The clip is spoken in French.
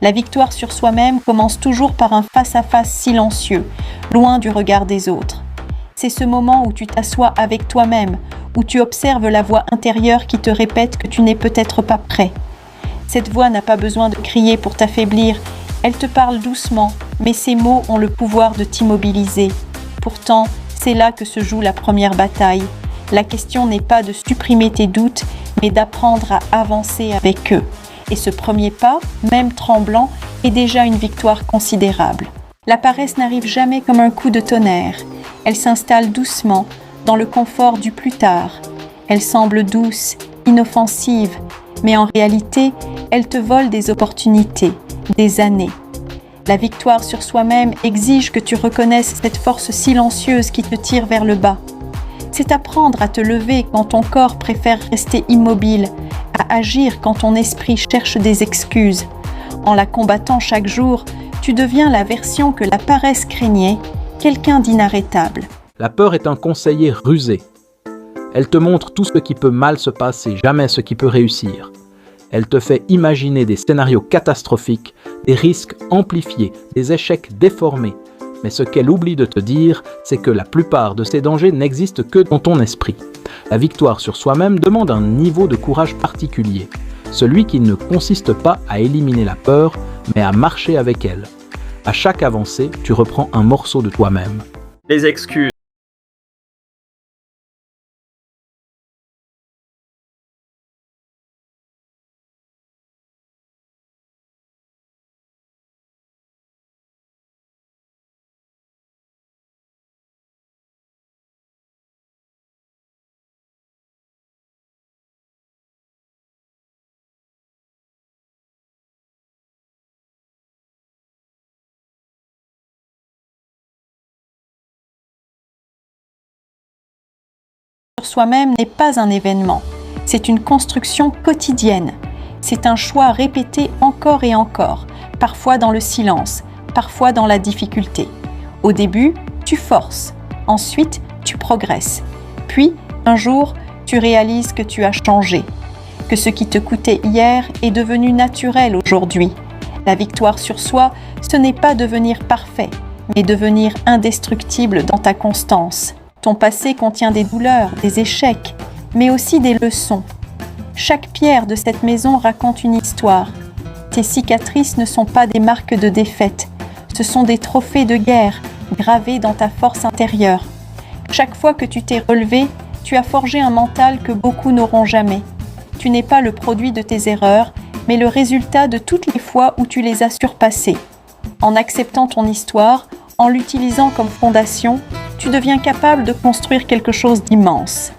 La victoire sur soi-même commence toujours par un face-à-face silencieux, loin du regard des autres. C'est ce moment où tu t'assois avec toi-même, où tu observes la voix intérieure qui te répète que tu n'es peut-être pas prêt. Cette voix n'a pas besoin de crier pour t'affaiblir, elle te parle doucement, mais ces mots ont le pouvoir de t'immobiliser. Pourtant, c'est là que se joue la première bataille. La question n'est pas de supprimer tes doutes, mais d'apprendre à avancer avec eux. Et ce premier pas, même tremblant, est déjà une victoire considérable. La paresse n'arrive jamais comme un coup de tonnerre. Elle s'installe doucement, dans le confort du plus tard. Elle semble douce, inoffensive, mais en réalité, elle te vole des opportunités, des années. La victoire sur soi-même exige que tu reconnaisses cette force silencieuse qui te tire vers le bas. C'est apprendre à te lever quand ton corps préfère rester immobile, à agir quand ton esprit cherche des excuses. En la combattant chaque jour, tu deviens la version que la paresse craignait, quelqu'un d'inarrêtable. La peur est un conseiller rusé. Elle te montre tout ce qui peut mal se passer, jamais ce qui peut réussir. Elle te fait imaginer des scénarios catastrophiques, des risques amplifiés, des échecs déformés. Mais ce qu'elle oublie de te dire, c'est que la plupart de ces dangers n'existent que dans ton esprit. La victoire sur soi-même demande un niveau de courage particulier, celui qui ne consiste pas à éliminer la peur, mais à marcher avec elle. À chaque avancée, tu reprends un morceau de toi-même. Les excuses. Sur soi-même n'est pas un événement, c'est une construction quotidienne. C'est un choix répété encore et encore, parfois dans le silence, parfois dans la difficulté. Au début, tu forces, ensuite tu progresses. Puis, un jour, tu réalises que tu as changé, que ce qui te coûtait hier est devenu naturel aujourd'hui. La victoire sur soi, ce n'est pas devenir parfait, mais devenir indestructible dans ta constance. Ton passé contient des douleurs, des échecs, mais aussi des leçons. Chaque pierre de cette maison raconte une histoire. Tes cicatrices ne sont pas des marques de défaite, ce sont des trophées de guerre gravés dans ta force intérieure. Chaque fois que tu t'es relevé, tu as forgé un mental que beaucoup n'auront jamais. Tu n'es pas le produit de tes erreurs, mais le résultat de toutes les fois où tu les as surpassées. En acceptant ton histoire, en l'utilisant comme fondation, tu deviens capable de construire quelque chose d'immense.